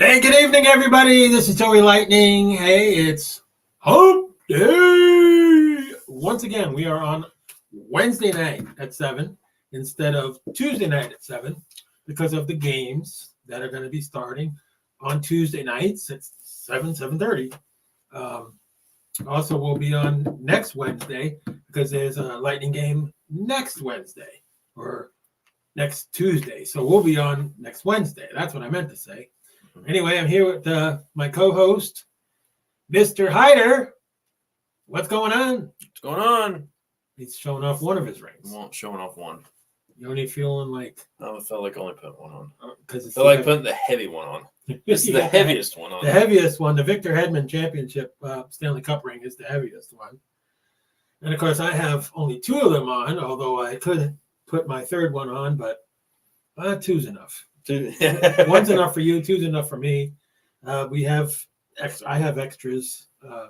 Hey, good evening, everybody. This is Joey Lightning. Hey, it's Hump Day. Once again, we are on Wednesday night at 7 instead of Tuesday night at 7 because of the games that are going to be starting on Tuesday nights at 7:30. Also, we'll be on next Wednesday because there's a Lightning game next Wednesday or next Tuesday. So we'll be on next Wednesday. That's what I meant to say. Anyway, I'm here with my co-host, Mr. Hyder. What's going on? What's going on? He's showing off one of his rings. Well, showing off one. You only feeling like... I felt like only putting one on. Because I felt like putting the heavy one on. This is the heaviest one on. The heaviest one, the Victor Hedman Championship Stanley Cup ring is the heaviest one. And, of course, I have only two of them on, although I could put my third one on, but two's enough. One's enough for you, two's enough for me. I have extras. I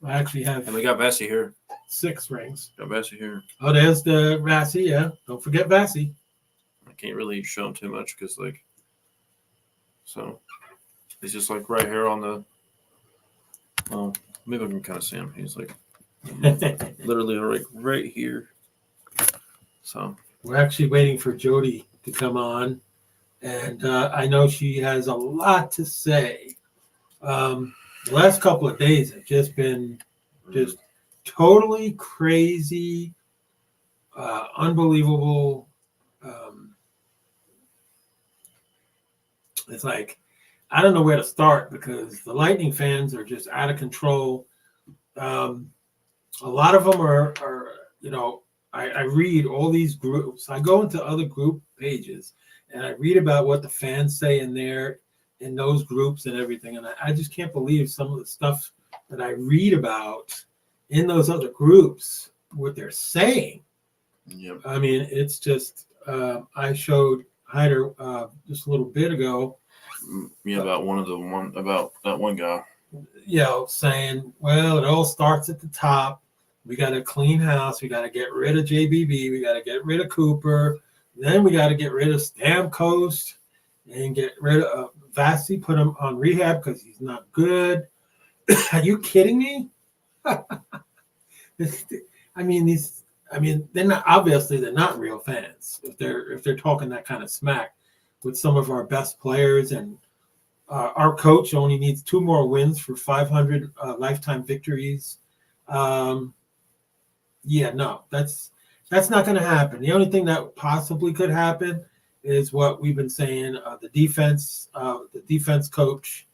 actually have. And we got Vesey here. 6 rings. Got Vesey here. Oh, there's the Vassy. Yeah, don't forget Vassy. I can't really show him too much because, so he's just right here on the. Well, maybe I can kind of see him. He's literally right here. So we're actually waiting for Jody to come on. And I know she has a lot to say. The last couple of days have just been just totally crazy, unbelievable. It's like, I don't know where to start because the Lightning fans are just out of control. A lot of them are I read all these groups. I go into other group pages and I read about what the fans say in those groups and everything. And I just can't believe some of the stuff that I read about in those other groups, what they're saying. Yep. I mean, it's just, I showed Hyder just a little bit ago. Yeah, about that one guy. Saying, well, it all starts at the top. We got to clean house. We got to get rid of JBB. We got to get rid of Cooper. Then we got to get rid of Stamkos and get rid of Vassy, put him on rehab because he's not good. Are you kidding me? They're not, obviously they're not real fans if they're talking that kind of smack with some of our best players, and our coach only needs 2 more wins for 500 lifetime victories. That's not going to happen. The only thing that possibly could happen is what we've been saying. The defense coach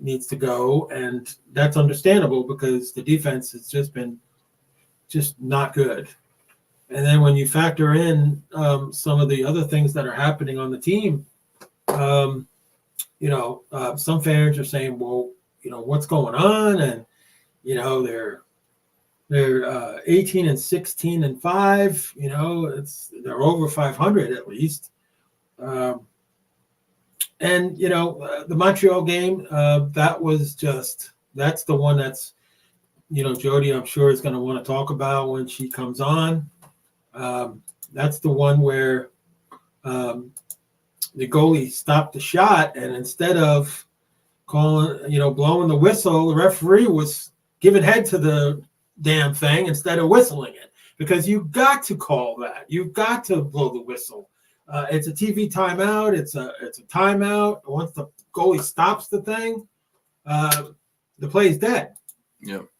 needs to go, and that's understandable because the defense has just been not good. And then when you factor in some of the other things that are happening on the team, some fans are saying, well, what's going on? And, they're 18 and 16 and 5. They're over 500 at least. The Montreal game, that's the one that's, Jody, I'm sure is going to want to talk about when she comes on. That's the one where the goalie stopped the shot, and instead of blowing the whistle, the referee was giving head to the damn thing instead of whistling it, because you've got to call that. You've got to blow the whistle. It's a TV timeout. It's a timeout. Once the goalie stops the thing, the play's dead. Yep.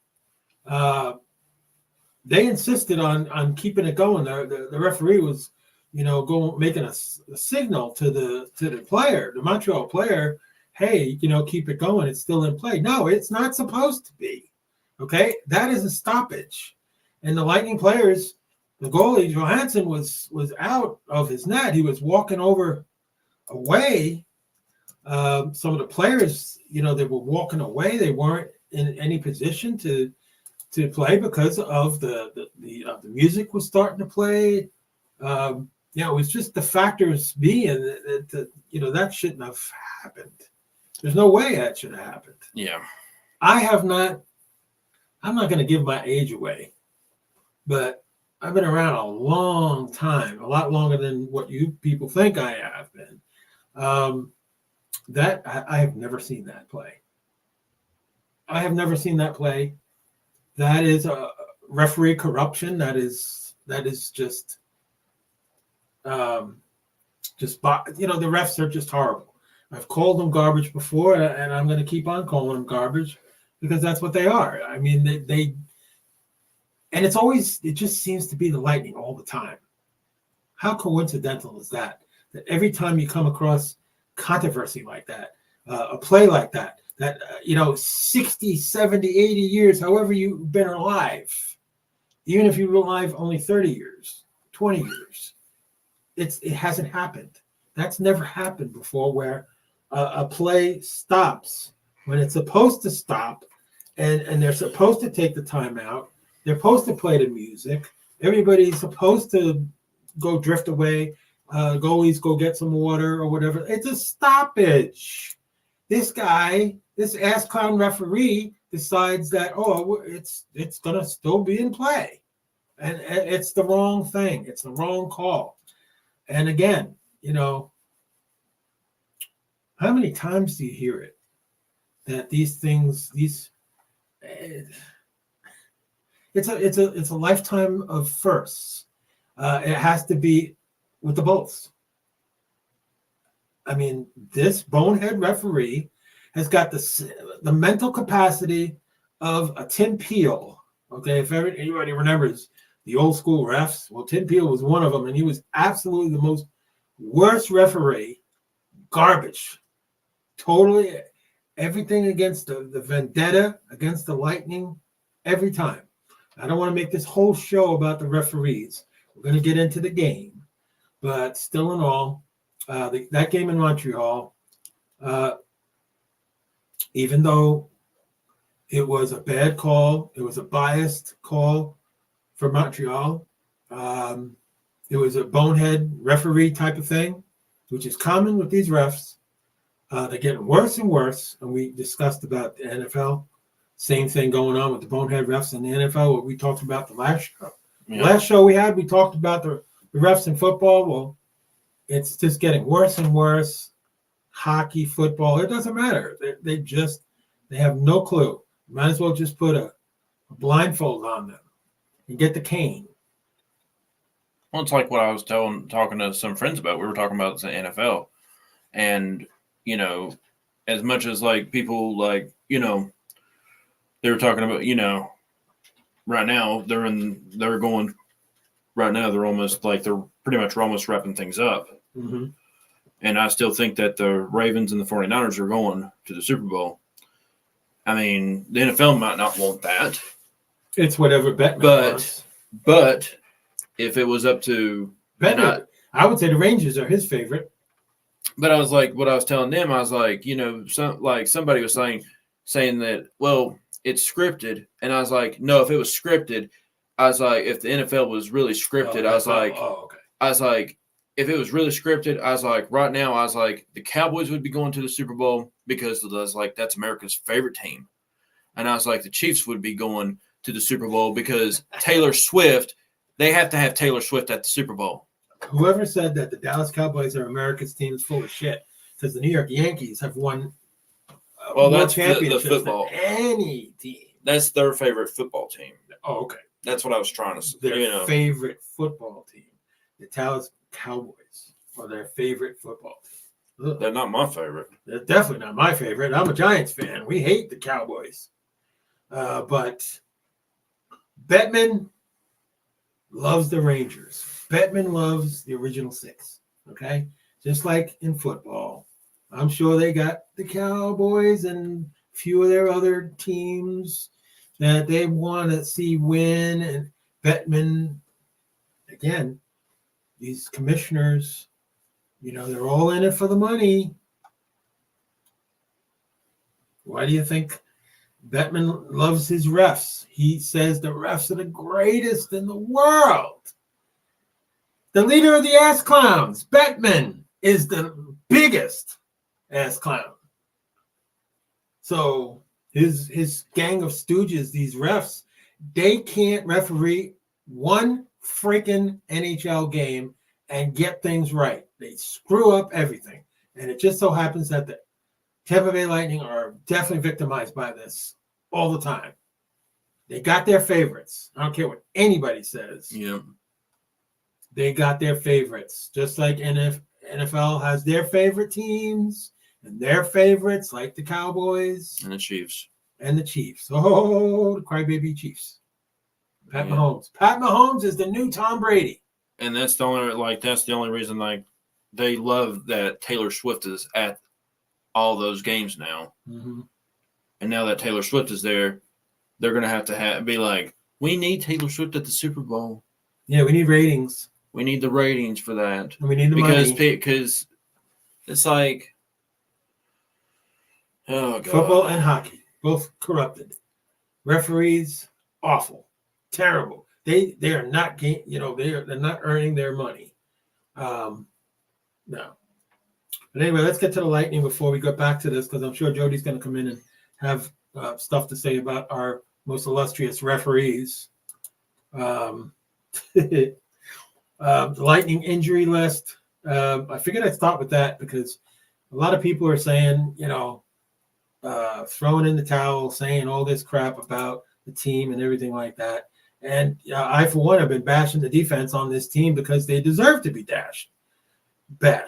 They insisted on keeping it going. The referee was, making a signal to the player, the Montreal player, hey, keep it going. It's still in play. No, it's not supposed to be. Okay, that is a stoppage. And the Lightning players, the goalie Johansson was out of his net. He was walking away. Some of the players, they were walking away. They weren't in any position to play because of the music was starting to play. It was just the factors being that shouldn't have happened. There's no way that should have happened. Yeah. I'm not going to give my age away, but I've been around a long time, a lot longer than what you people think I have been. That I have never seen that play. I have never seen that play. That is a referee corruption. That is um, the refs are just horrible. I've called them garbage before, and I'm going to keep on calling them garbage because that's what they are. I mean, they and it just seems to be the Lightning all the time. How coincidental is that? That every time you come across controversy like that, a play like that, 60, 70, 80 years, however you've been alive, even if you were alive only 30 years, 20 years, it hasn't happened. That's never happened before where a play stops when it's supposed to stop and they're supposed to take the timeout. They're supposed to play the music. Everybody's supposed to go drift away. Goalies go get some water or whatever. It's a stoppage. This guy, this ass clown referee, decides that it's gonna still be in play, and it's the wrong thing. It's the wrong call. And again, how many times do you hear it that these things, it's a lifetime of firsts. It has to be with the Bolts. I mean, this bonehead referee has got the mental capacity of a Tim Peel. Okay, if anybody remembers the old school refs, well, Tim Peel was one of them, and he was absolutely the most worst referee. Garbage. Totally everything against the vendetta, against the Lightning, every time. I don't want to make this whole show about the referees. We're going to get into the game. But still in all, that game in Montreal, even though it was a bad call, it was a biased call for Montreal, it was a bonehead referee type of thing, which is common with these refs. They're getting worse and worse, and we discussed about the NFL. Same thing going on with the bonehead refs in the NFL, what we talked about the last show. Yeah. Last show we talked about the refs in football. Well, it's just getting worse and worse. Hockey, football, it doesn't matter. They have no clue. Might as well just put a blindfold on them and get the cane. Well, it's like what I was talking to some friends about. We were talking about the NFL, and as much as like people like they were talking about right now they're going right now they're almost like they're pretty much almost wrapping things up. Mm-hmm. And I still think that the Ravens and the 49ers are going to the Super Bowl. I mean, the NFL might not want that. It's whatever Bettman wants. But if it was up to Bettman, I would say the Rangers are his favorite. But I was like, what I was telling them, I was like, somebody was saying that, well, it's scripted. And I was like, no, if it was scripted, I was like, if the NFL was really scripted, okay. I was like, if it was really scripted, I was like, right now, I was like, the Cowboys would be going to the Super Bowl because that's America's favorite team. And I was like, the Chiefs would be going to the Super Bowl because Taylor Swift, they have to have Taylor Swift at the Super Bowl. Whoever said that the Dallas Cowboys are America's team is full of shit because the New York Yankees have won that's championships the football. Than any team. That's their favorite football team. Oh, okay. That's what I was trying to say. Their favorite football team. The Dallas Cowboys are their favorite football team. Ugh. They're not my favorite. They're definitely not my favorite. I'm a Giants fan. We hate the Cowboys. But Bettman loves the Rangers. Bettman loves the original six. Okay? Just like in football. I'm sure they got the Cowboys and a few of their other teams that they want to see win. And Bettman, again, these commissioners, they're all in it for the money. Why do you think Bettman loves his refs? He says the refs are the greatest in the world. The leader of the ass clowns, Bettman, is the biggest ass clown. So his gang of stooges, these refs, they can't referee one freaking NHL game and get things right. They screw up everything. And it just so happens that Tampa Bay Lightning are definitely victimized by this all the time. They got their favorites. I don't care what anybody says. Yeah. They got their favorites. Just like NFL has their favorite teams and their favorites, like the Cowboys And the Chiefs. and the Chiefs. Oh, the crybaby Chiefs. Pat Mahomes. Pat Mahomes is the new Tom Brady. And that's the only reason they love that Taylor Swift is at all those games now. Mm-hmm. And now that Taylor Swift is there, they're going to have be like, we need Taylor Swift at the Super Bowl. Yeah, we need ratings. We need the ratings for that. And we need the money. Because it's like, oh, God. Football and hockey, both corrupted. Referees, awful, terrible. They are not they're not earning their money. No. But anyway, let's get to the Lightning before we go back to this, because I'm sure Jody's going to come in and have stuff to say about our most illustrious referees. The Lightning injury list. I figured I'd start with that because a lot of people are saying, throwing in the towel, saying all this crap about the team and everything like that. And I, for one, have been bashing the defense on this team because they deserve to be bashed. They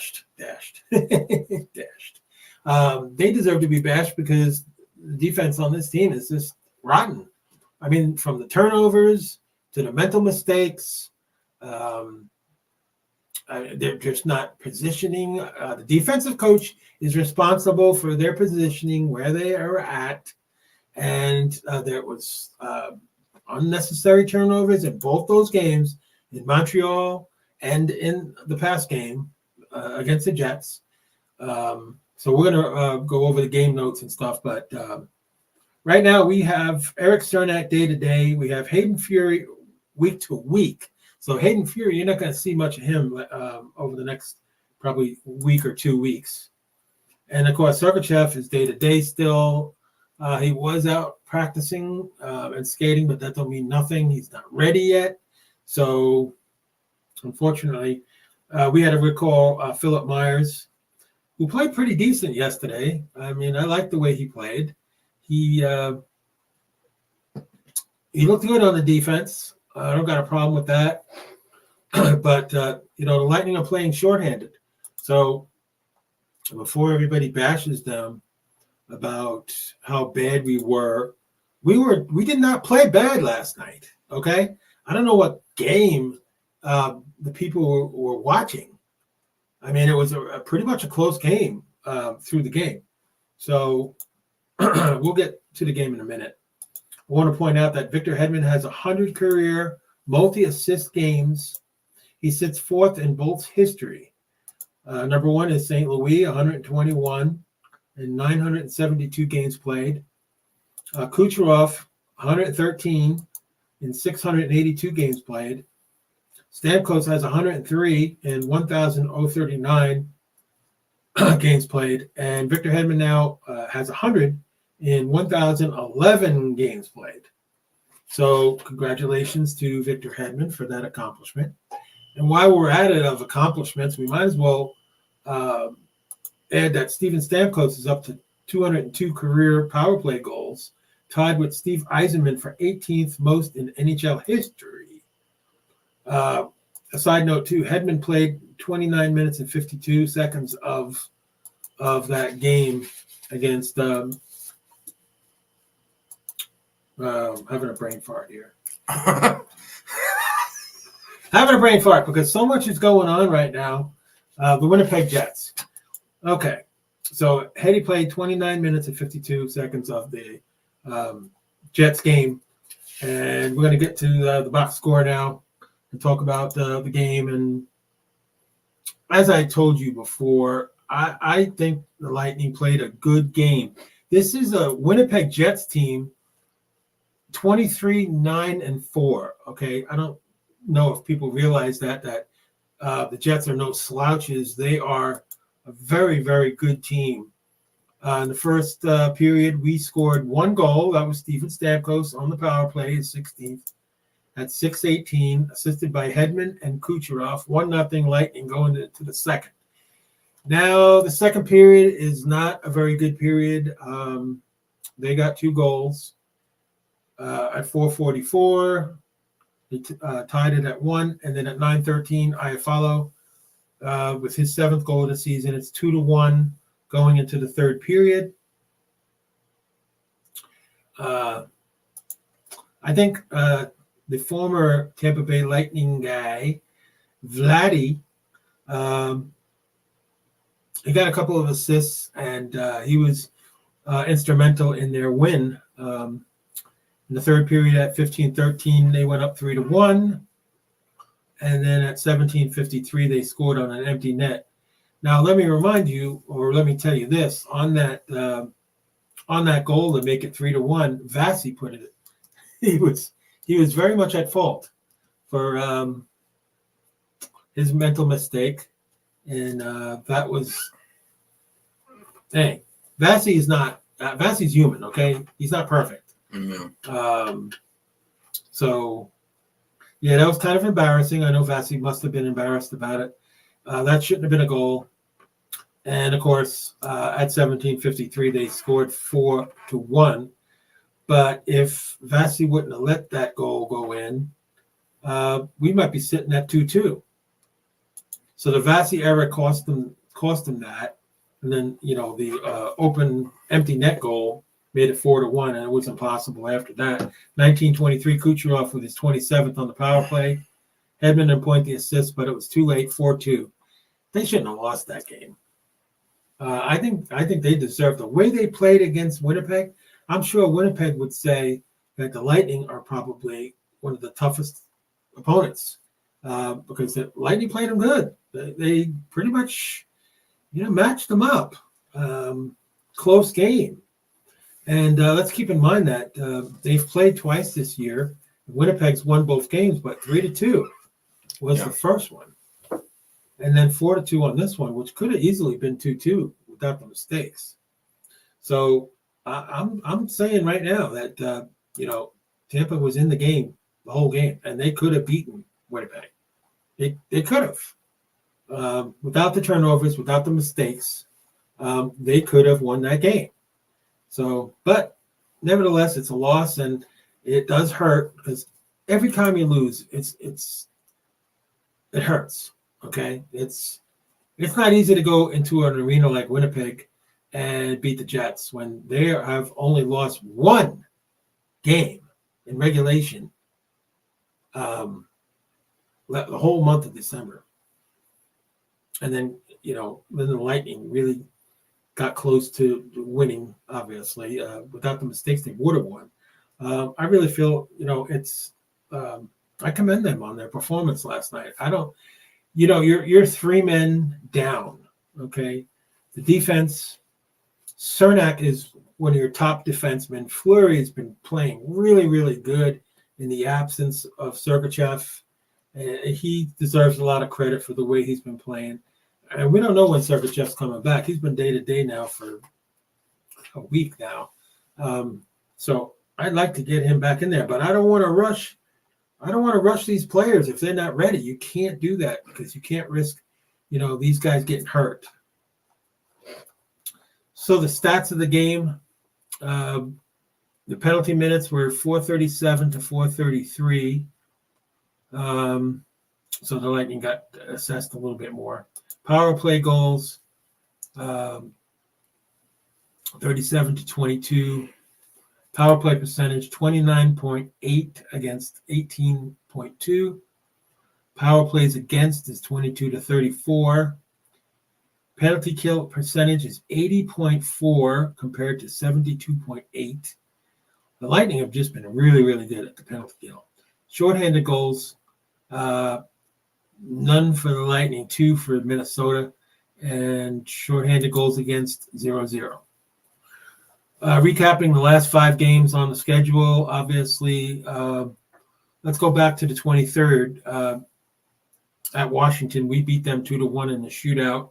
deserve to be bashed because the defense on this team is just rotten. I mean, from the turnovers to the mental mistakes, they're just not positioning. The defensive coach is responsible for their positioning, where they are at, and there was unnecessary turnovers in both those games, in Montreal and in the past game against the Jets. So we're going to go over the game notes and stuff, but right now we have Erik Cernak day to day. We have Hayden Fury week to week. So Hayden Fury, you're not going to see much of him over the next probably week or 2 weeks. And of course, Sergachev is day to day still. He was out practicing and skating, but that don't mean nothing. He's not ready yet. So unfortunately, we had to recall Philip Myers, who played pretty decent yesterday. I mean, I liked the way he played. He looked good on the defense. I don't got a problem with that. But, the Lightning are playing shorthanded. So before everybody bashes them about how bad we did not play bad last night, okay? I don't know what game the people were watching. I mean, it was pretty much a close game through the game. So we'll get to the game in a minute. I want to point out that Victor Hedman has 100 career multi-assist games. He sits fourth in Bolts history. Number one is St. Louis, 121 and 972 games played. Kucherov, 113 in 682 games played. Stamkos has 103 in 1,039 games played. And Victor Hedman now has 100 in 1,011 games played. So congratulations to Victor Hedman for that accomplishment. And while we're at it of accomplishments, we might as well add that Steven Stamkos is up to 202 career power play goals, tied with Steve Yzerman for 18th most in NHL history. A side note, too, Hedman played 29 minutes and 52 seconds of that game against having a brain fart here. Having a brain fart because so much is going on right now. The Winnipeg Jets. Okay, so Hetty played 29 minutes and 52 seconds of the Jets game, and we're going to get to the box score now and talk about the game. And as I told you before, I think the Lightning played a good game. This is a Winnipeg Jets team, 23-9-4. Okay, I don't know if people realize that the Jets are no slouches. They are a very, very good team. In the first period, we scored one goal. That was Steven Stamkos on the power play, his 16th, at 6:18, assisted by Hedman and Kucherov. 1-0 Lightning going to the second. Now, the second period is not a very good period. They got 2 goals at 4:44. They tied it at 1, and then at 9:13, Iafallo with his 7th goal of the season. It's 2-1 going into the third period. I think the former Tampa Bay Lightning guy, Vladdy, he got a couple of assists, and he was instrumental in their win. In the third period at 15:13, they went up 3-1. And then at 17:53, they scored on an empty net. Now, let me remind you, or let me tell you this, on that goal to make it 3-1, Vasi put it. He was very much at fault for his mental mistake, and that was. Hey, Vasi is not. Vasi's human, okay? He's not perfect. Mm-hmm. So, yeah, that was kind of embarrassing. I know Vasi must have been embarrassed about it. That shouldn't have been a goal. And of course, at 17:53, they scored 4-1. But if Vasi wouldn't have let that goal go in, we might be sitting at 2-2. So the Vasi error cost them that. And then, the open empty net goal made it 4-1, and it was impossible after that. 1923, Kucherov with his 27th on the power play. Hedman and Point the assist, but it was too late, 4-2. They shouldn't have lost that game. I think they deserved the way they played against Winnipeg. I'm sure Winnipeg would say that the Lightning are probably one of the toughest opponents because the Lightning played them good. They pretty much, matched them up. Close game. And let's keep in mind that they've played twice this year. Winnipeg's won both games, but 3-2 was the first one. And then 4-2 on this one, which could have easily been 2-2 without the mistakes. So I'm saying right now that, Tampa was in the game, the whole game, and they could have beaten Winnipeg. They could have. Without the turnovers, without the mistakes, they could have won that game. So, but nevertheless, it's a loss, and it does hurt because every time you lose, it hurts. Okay, it's not easy to go into an arena like Winnipeg and beat the Jets when they have only lost one game in regulation the whole month of December. And then, then the Lightning really got close to winning, obviously. Without the mistakes, they would have won. I really feel, I commend them on their performance last night. I don't, you're 3 men down, okay? The defense, Cernak is one of your top defensemen. Fleury has been playing really, really good in the absence of Sergachev. He deserves a lot of credit for the way he's been playing. And we don't know when Sergachev's coming back. He's been day-to-day now for a week now. So I'd like to get him back in there, but I don't want to rush. I don't want to rush these players if they're not ready. You can't do that because you can't risk, these guys getting hurt. So the stats of the game, the penalty minutes were 437 to 433. So the Lightning got assessed a little bit more. Power play goals, 37 to 22. Power play percentage, 29.8 against 18.2. Power plays against is 22 to 34. Penalty kill percentage is 80.4 compared to 72.8. The Lightning have just been really, really good at the penalty kill. Shorthanded goals, none for the Lightning, 2 for Minnesota, and shorthanded goals against 0-0. Recapping the last 5 games on the schedule, obviously, let's go back to the 23rd. At Washington, we beat them 2-1 in the shootout.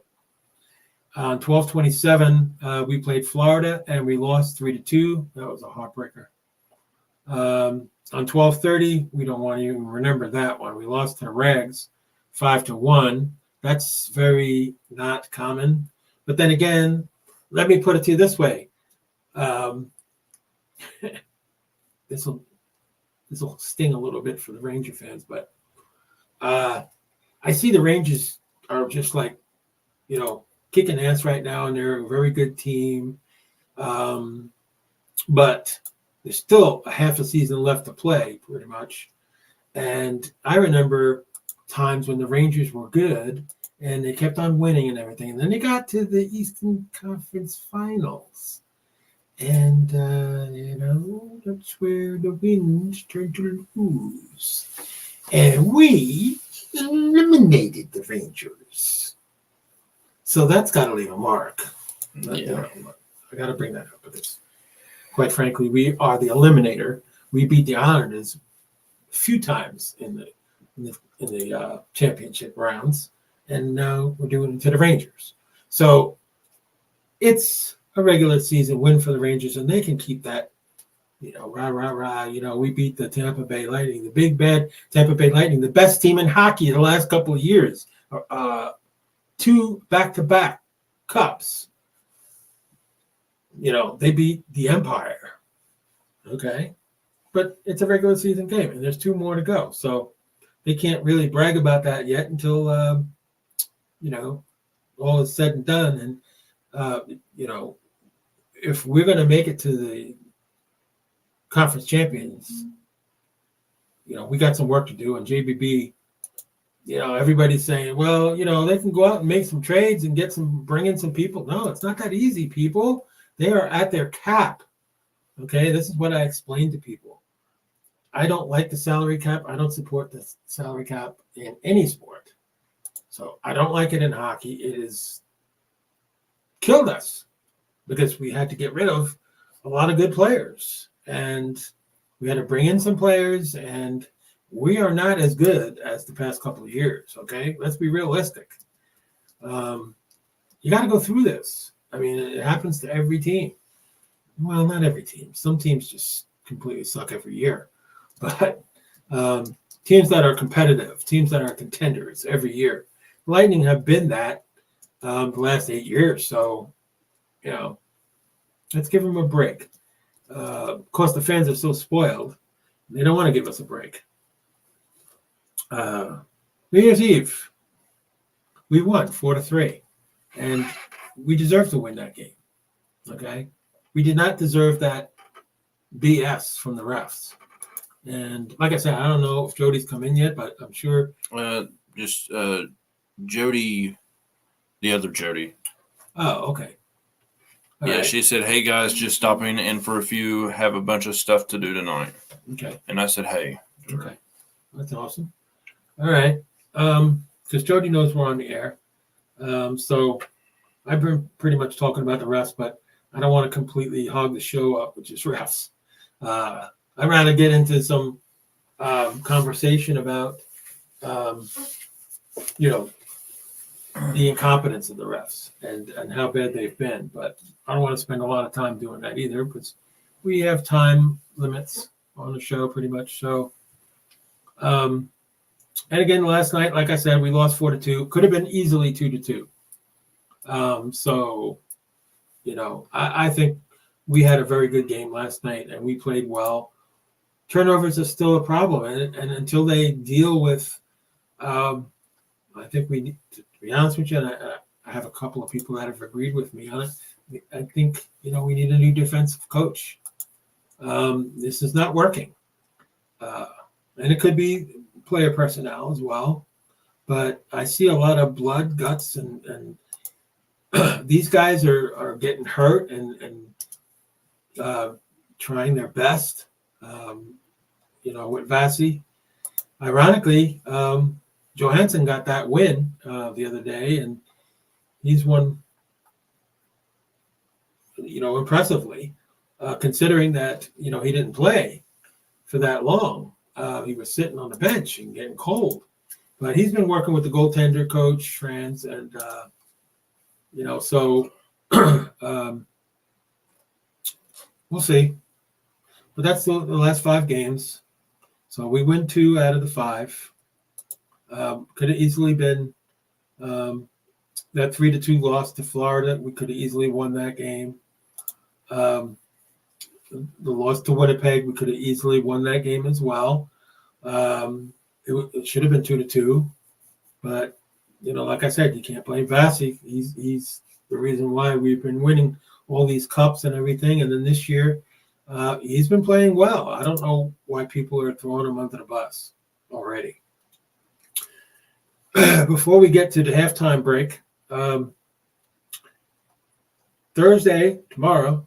On 12/27, we played Florida, and we lost 3-2. That was a heartbreaker. On 12/30, we don't want to even remember that one. We lost to the Rags 5-1. That's very not common. But then again, let me put it to you this way. This will sting a little bit for the Ranger fans, but I see the Rangers are just like, kicking ass right now, and they're a very good team. But there's still a half a season left to play, pretty much. And I remember times when the Rangers were good and they kept on winning and everything. And then they got to the Eastern Conference Finals. And, that's where the wins turned to lose. And we eliminated the Rangers. So that's got to leave a mark. Yeah. I got to bring that up because, quite frankly, we are the eliminator. We beat the Islanders a few times in the championship rounds, and now we're doing it to the Rangers. So it's a regular season win for the Rangers, and they can keep that, rah, rah, rah. We beat the Tampa Bay Lightning, the big bad Tampa Bay Lightning, the best team in hockey the last couple of years. 2 back-to-back cups. They beat the Empire. Okay. But it's a regular season game, and there's 2 more to go. So they can't really brag about that yet until, all is said and done. And, if we're going to make it to the conference champions, we got some work to do. And JBB, everybody's saying, well, they can go out and make some trades and bring in some people. No, it's not that easy, people. They are at their cap. Okay, this is what I explained to people. I don't like the salary cap. I don't support the salary cap in any sport. So I don't like it in hockey. It has killed us because we had to get rid of a lot of good players. And we had to bring in some players, and we are not as good as the past couple of years, okay? Let's be realistic. You got to go through this. I mean, it happens to every team. Well, not every team. Some teams just completely suck every year. But teams that are competitive, teams that are contenders every year. Lightning have been that the last 8 years. So, let's give them a break. Of course, the fans are so spoiled. They don't want to give us a break. New Year's Eve, we won 4-3. And we deserve to win that game. Okay? We did not deserve that BS from the refs. And like I said, I don't know if Jody's come in yet, but I'm sure. Just Jody, the other Jody. Oh, okay. All yeah, right. She said, hey, guys, just stopping in for a few, have a bunch of stuff to do tonight. Okay. And I said, hey. Okay. That's awesome. All right. Because Jody knows we're on the air. So I've been pretty much talking about the refs, but I don't want to completely hog the show up with just refs. I'd rather get into some conversation about, the incompetence of the refs and how bad they've been. But I don't want to spend a lot of time doing that either because we have time limits on the show pretty much. So, and again, last night, like I said, we lost 4-2. Could have been easily 2-2. So, I think we had a very good game last night and we played well. Turnovers are still a problem. And until they deal with, I think we need to be honest with you, and I have a couple of people that have agreed with me on it. I think, we need a new defensive coach. This is not working. And it could be player personnel as well. But I see a lot of blood, guts, and these guys are getting hurt and trying their best, with Vasi. Ironically, Johansson got that win the other day, and he's won, impressively, considering that, he didn't play for that long. He was sitting on the bench and getting cold. But he's been working with the goaltender coach, Franz, and, so we'll see. But that's the last 5 games. So we win 2 out of the 5. Could have easily been That 3-2 loss to Florida, we could have easily won that game. The loss to Winnipeg, we could have easily won that game as well. It should have been 2-2, but like I said, you can't blame Vasi. He's the reason why we've been winning all these cups and everything. And then this year, he's been playing well. I don't know why people are throwing him under the bus already. Before we get to the halftime break, Thursday, tomorrow,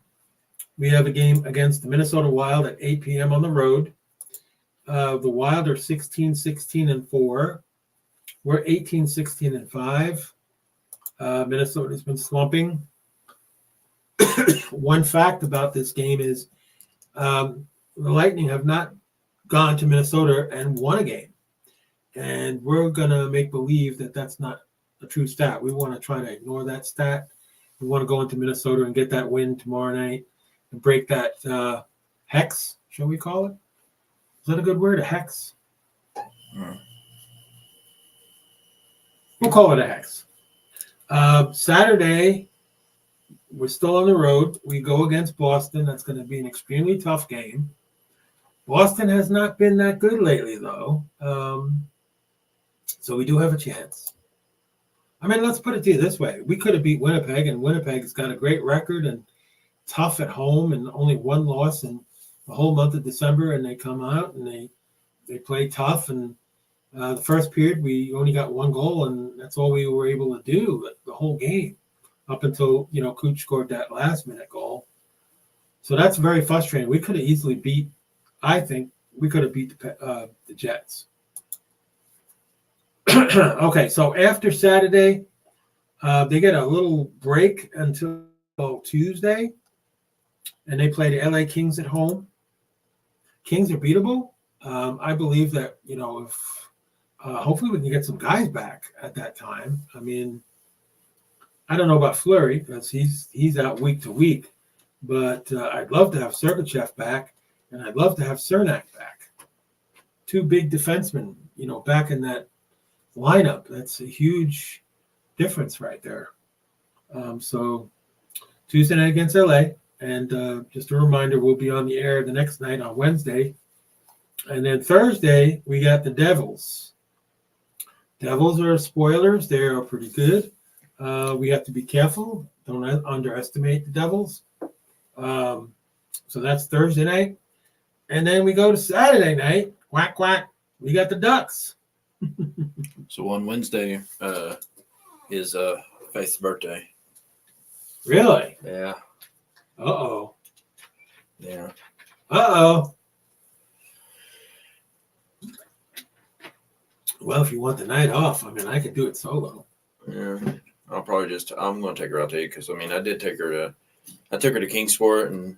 we have a game against the Minnesota Wild at 8 p.m. on the road. The Wild are 16-16-4. We're 18-16-5. Minnesota's been slumping. One fact about this game is the Lightning have not gone to Minnesota and won a game. And we're going to make believe that that's not a true stat. We want to try to ignore that stat. We want to go into Minnesota and get that win tomorrow night and break that hex, shall we call it? Is that a good word, a hex? We'll call it a hex. Saturday, we're still on the road. We go against Boston. That's going to be an extremely tough game. Boston has not been that good lately, though. So we do have a chance. I mean, let's put it to you this way. We could have beat Winnipeg, and Winnipeg's got a great record and tough at home and only one loss in the whole month of December, and they come out and they play tough. And the first period, we only got one goal, and that's all we were able to do the whole game up until, Cooch scored that last-minute goal. So that's very frustrating. We could have easily beat the Jets. Okay, so after Saturday, they get a little break until Tuesday, and they play the LA Kings at home. Kings are beatable. I believe that, if hopefully we can get some guys back at that time. I mean, I don't know about Fleury because he's out week to week, but I'd love to have Sergachev back, and I'd love to have Cernak back. Two big defensemen, back in that lineup. That's a huge difference right there. So Tuesday night against LA, and just a reminder, we'll be on the air the next night on Wednesday. And then Thursday, we got the Devils. Devils are spoilers. They are pretty good. We have to be careful. Don't underestimate the Devils. So that's Thursday night. And then we go to Saturday night. Quack, quack. We got the Ducks. So on Wednesday is Faith's birthday. Really? Yeah. Uh-oh. Yeah. Uh-oh. Well, if you want the night off, I mean, I could do it solo. Yeah. I'm going to take her out to eat because, I mean, I took her to Kingsport, and,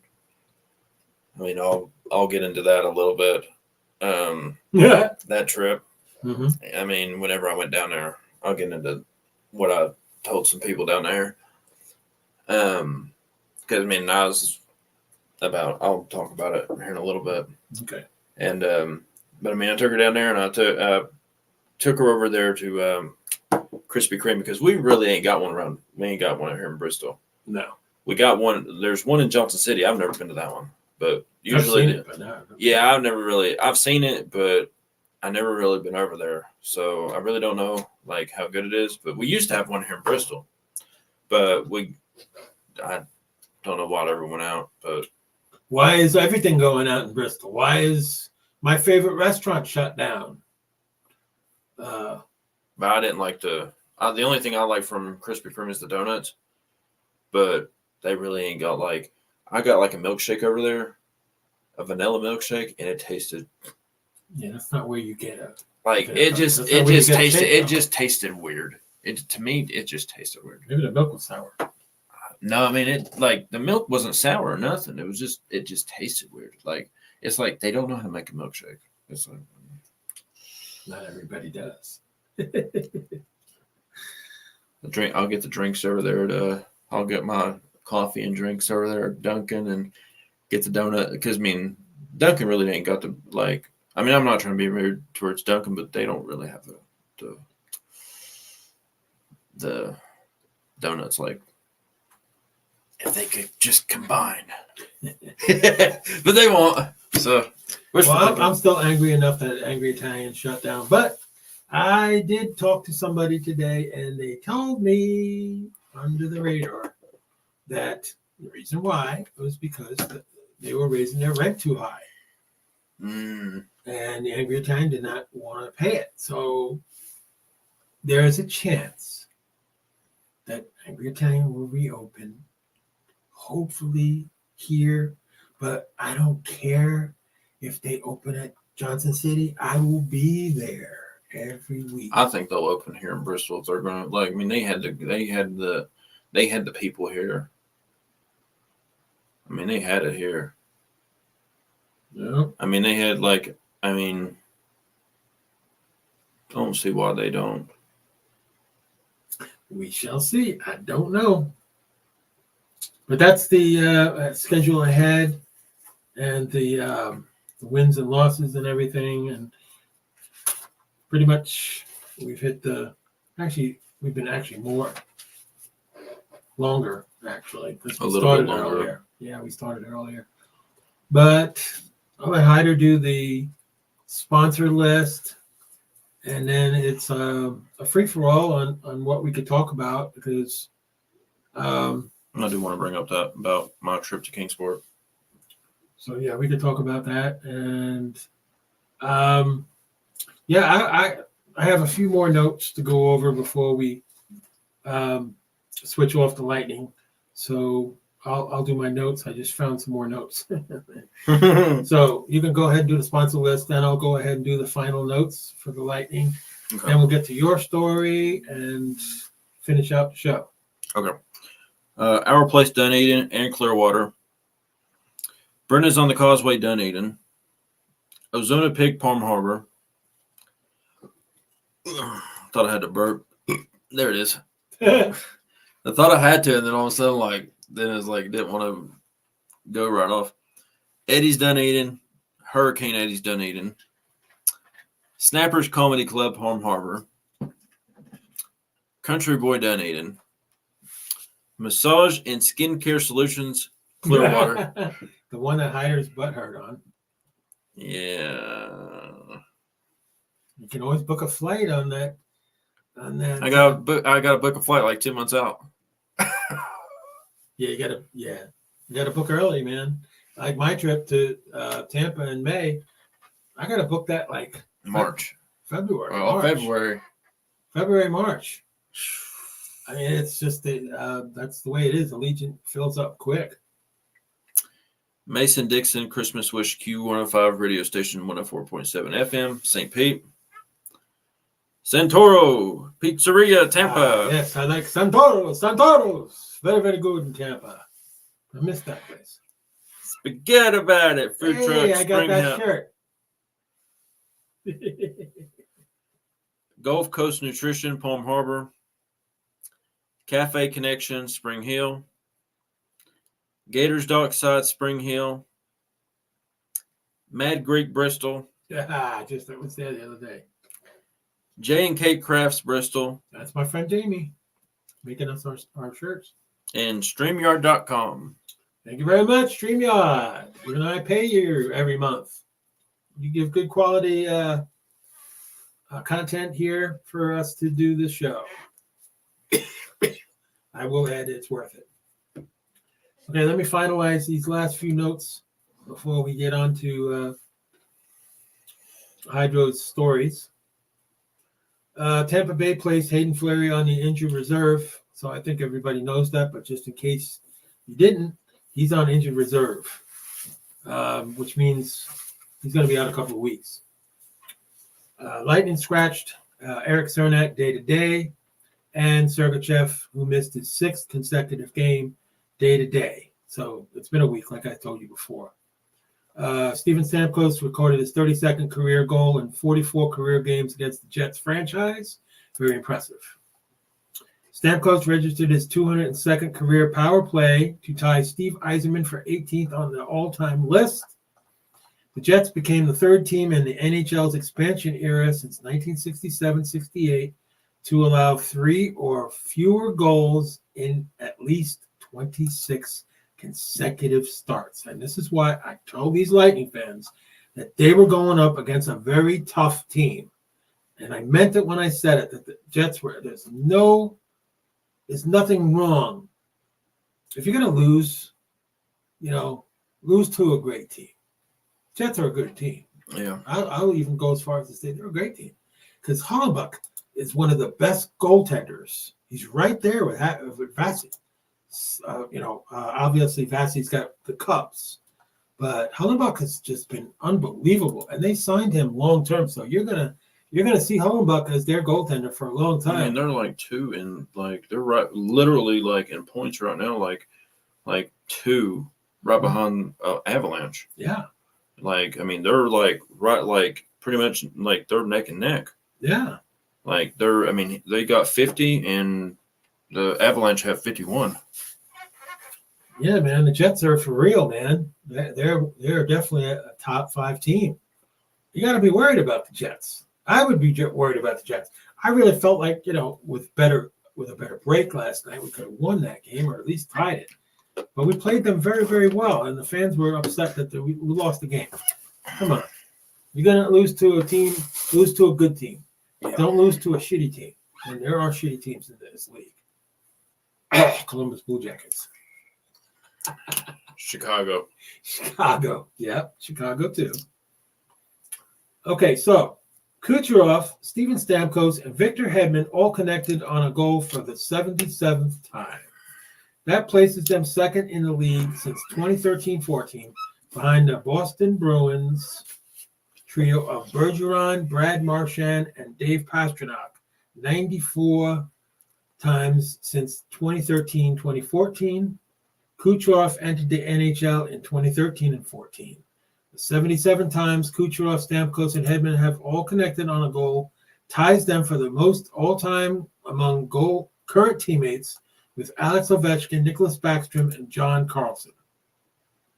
I mean, I'll get into that a little bit. Yeah. That trip. Mm-hmm. I mean, whenever I went down there, I'll get into what I told some people down there. Because, I mean, I'll talk about it here in a little bit. Okay. And, but I mean, I took her down there, and I took her over there to Krispy Kreme because we really ain't got one around. We ain't got one here in Bristol. No. We got one. There's one in Johnson City. I've never been to that one, but usually, I've seen it, but no. Yeah, I've seen it, but I never really been over there. So I really don't know like how good it is. But we used to have one here in Bristol, but I don't know why it ever went out. But why is everything going out in Bristol? Why is my favorite restaurant shut down? But I didn't like the only thing I like from Krispy Kreme is the donuts, but they really ain't got I got a milkshake over there, a vanilla milkshake, and it tasted. Yeah, that's not where you get it. It just tasted weird. To me, it just tasted weird. Maybe the milk was sour. No, I mean the milk wasn't sour or nothing. It just tasted weird. It's like they don't know how to make a milkshake. It's like not everybody does. I'll get the drinks over there I'll get my coffee and drinks over there at Dunkin' and get the donut because I mean Dunkin' really ain't got the I mean I'm not trying to be rude towards Dunkin', but they don't really have the the Donuts like, if they could just combine. But they won't. So, I'm still angry enough that Angry Italian shut down. But I did talk to somebody today, and they told me under the radar that the reason why was because they were raising their rent too high. And the Angry Italian did not want to pay it. So there is a chance that Angry Italian will reopen, hopefully here, but I don't care if they open at Johnson City. I will be there every week. I think they'll open here in Bristol. If they're going to, like, I mean, they had the people here. I mean, they had it here. Yeah. I mean, they had I don't see why they don't. We shall see. I don't know. But that's the schedule ahead, and the wins and losses and everything. And pretty much we've hit we've been more longer, actually. A little bit longer. Earlier. Yeah, we started earlier. But I'll let Hyder do the sponsor list. And then it's a free-for-all on what we could talk about, because I do want to bring up that about my trip to Kingsport. So yeah, we could talk about that. And I have a few more notes to go over before we switch off the Lightning. So I'll do my notes. I just found some more notes. So you can go ahead and do the sponsor list. Then I'll go ahead and do the final notes for the Lightning. Okay. Then we'll get to your story and finish out the show. Okay. Our Place, Dunedin and Clearwater. Brenda's on the Causeway, Dunedin. Ozona Pig, Palm Harbor. Thought I had to burp. There it is. I thought I had to, and then all of a sudden, didn't want to go right off. Eddie's Dunedin, Hurricane Eddie's Dunedin. Snappers Comedy Club, Palm Harbor. Country Boy Dunedin. Massage and Skincare Solutions, Clearwater. The one that Hyder's butt hurt on. Yeah. You can always book a flight on that. I got to book a flight like 2 months out. Yeah, you gotta book early, man. Like my trip to Tampa in May, I gotta book that like March. February. Oh, March. February, March. I mean, it's just that's the way it is. Allegiant fills up quick. Mason Dixon, Christmas Wish Q105 radio station 104.7 FM, St. Pete. Santoro Pizzeria, Tampa. Yes, I like Santoro's. Very, very good in Tampa. I miss that place. Forget about it. Food truck. I got that shirt. Gulf Coast Nutrition, Palm Harbor. Cafe Connection, Spring Hill. Gators Dockside, Spring Hill. Mad Greek, Bristol. Yeah, just that was there the other day. J&K Crafts, Bristol. That's my friend Jamie making us our shirts. And StreamYard.com. Thank you very much, StreamYard. Even though I pay you every month, you give good quality content here for us to do this show. I will add it's worth it. Okay, let me finalize these last few notes before we get on to Hydro's stories. Tampa Bay placed Hayden Fleury on the injured reserve, so I think everybody knows that, but just in case you didn't, he's on injured reserve, which means he's going to be out a couple of weeks. Lightning scratched Eric Cernak day-to-day, and Sergachev, who missed his 6th consecutive game, day-to-day. So it's been a week, like I told you before. Steven Stamkos recorded his 32nd career goal in 44 career games against the Jets franchise. Very impressive. Stamkos registered his 202nd career power play to tie Steve Yzerman for 18th on the all-time list. The Jets became the 3rd team in the NHL's expansion era since 1967-68 to allow 3 or fewer goals in at least 26 consecutive starts. And this is why I told these Lightning fans that they were going up against a very tough team. And I meant it when I said it, that the Jets were, there's nothing wrong. If you're going to lose, lose to a great team. Jets are a good team. Yeah. I'll even go as far as to say they're a great team. Because Hollenbach is one of the best goaltenders. He's right there with Vasi. Obviously Vasi's got the Cubs. But Hollenbach has just been unbelievable. And they signed him long term. So you're gonna see Hollenbach as their goaltender for a long time. I mean, they're like 2 in they're right literally like in points right now, like 2 right behind Avalanche. Yeah. Like, I mean, they're like right, like pretty much like they're neck and neck. Yeah. Like they got 50 and the Avalanche have 51. Yeah, man. The Jets are for real, man. They're definitely a top 5 team. You got to be worried about the Jets. I would be worried about the Jets. I really felt like, with a better break last night, we could have won that game or at least tied it. But we played them very, very well, and the fans were upset that we lost the game. Come on. You're going to lose to a team, lose to a good team. Yeah. Don't lose to a shitty team. And there are shitty teams in this league. Columbus Blue Jackets. Chicago. Yeah, Chicago too. Okay, so Kucherov, Steven Stamkos, and Victor Hedman all connected on a goal for the 77th time. That places them second in the league since 2013-14, behind the Boston Bruins trio of Bergeron, Brad Marchand, and Dave Pastrnak, 94 times since 2013-2014. Kucherov entered the NHL in 2013 and 14. The 77 times Kucherov, Stamkos, and Hedman have all connected on a goal ties them for the most all-time among current teammates with Alex Ovechkin, Nicholas Backstrom, and John Carlson.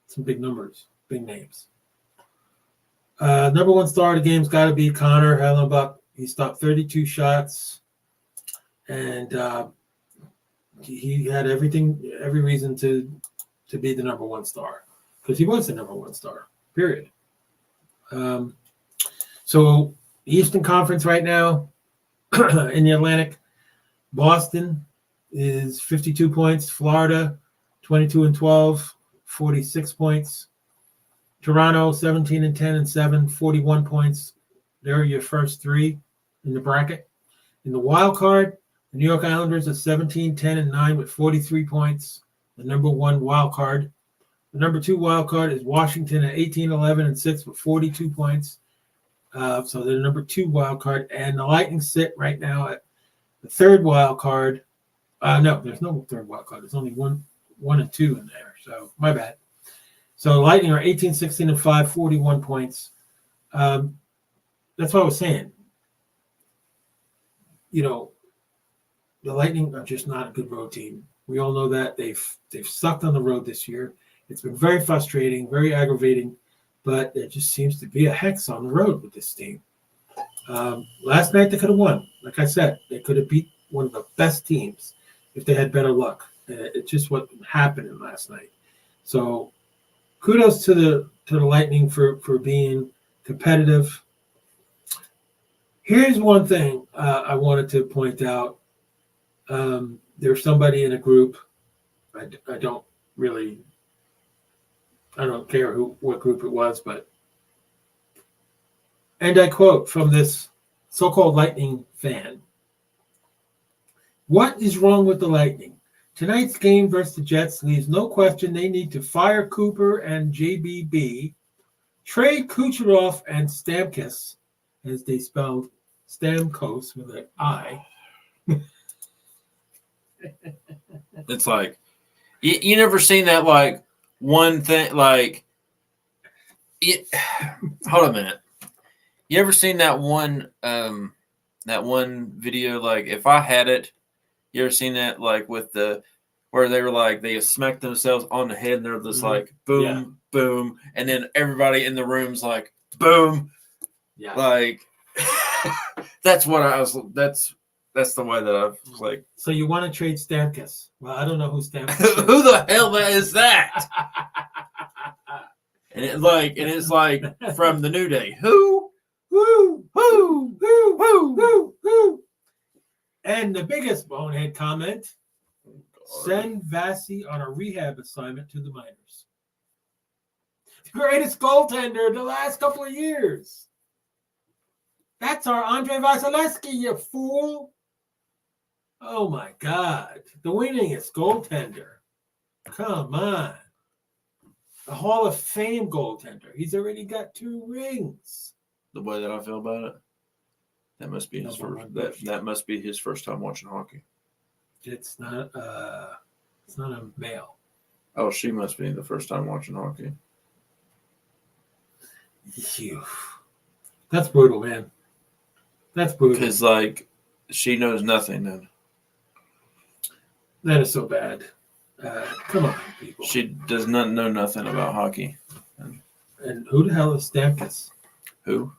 Some big numbers, big names. Number 1 star of the game's got to be Connor Hellenbuck. He stopped 32 shots, and he had every reason to be the number 1 star because he was the number 1 star. Period. So the Eastern Conference right now in the Atlantic, Boston is 52 points. Florida, 22-12, 46 points. Toronto, 17-10-7, 41 points. They're your first 3 in the bracket. In the wild card, the New York Islanders are 17-10-9 with 43 points. The number 1 wild card. The number 2 wild card is Washington at 18-11-6 with 42 points. So they're the number 2 wild card. And the Lightning sit right now at the 3rd wild card. No, there's no 3rd wild card. There's only 1 and 2 in there. So my bad. So the Lightning are 18-16-5, 41 points. That's what I was saying. The Lightning are just not a good road team. We all know that. They've sucked on the road this year. It's been very frustrating, very aggravating, but there just seems to be a hex on the road with this team. Last night they could have won. Like I said, they could have beat one of the best teams if they had better luck. It's just what happened last night. So kudos to the Lightning for being competitive. Here's one thing I wanted to point out. There's somebody in a group. I don't care what group it was, but, and I quote from this so-called Lightning fan. What is wrong with the Lightning? Tonight's game versus the Jets leaves no question they need to fire Cooper and JBB, trade Kucherov and Stamkos, as they spelled Stamkos with an I. It's like, you never seen that, like, one thing, like, hold a minute. You ever seen that one video, like, if I had it, you ever seen that, like, with where they were, like, they smacked themselves on the head, and they're just like, boom, boom, and then everybody in the room's like, boom. Yeah. Like, that's that's the way that I've like. So you want to trade Stamkos? Well, I don't know who Stamkos is. Who the hell is that? And it's like from the New Day. Who? Woo! Who? Woo! Who? Woo! Woo! And the biggest bonehead comment: send Vasi on a rehab assignment to the minors. The greatest goaltender the last couple of years. That's our Andre Vasilevsky, you fool. Oh my God. The winningest goaltender. Come on. A Hall of Fame goaltender. He's already got 2 rings. The way that I feel about it, that must be his first. That must be his first time watching hockey. It's not a male. Oh, she must be the first time watching hockey. Phew. That's brutal, man. That's brutal. Because like she knows nothing then. That is so bad. Come on, people. She does not know nothing about hockey. And who the hell is Stamkos? Who?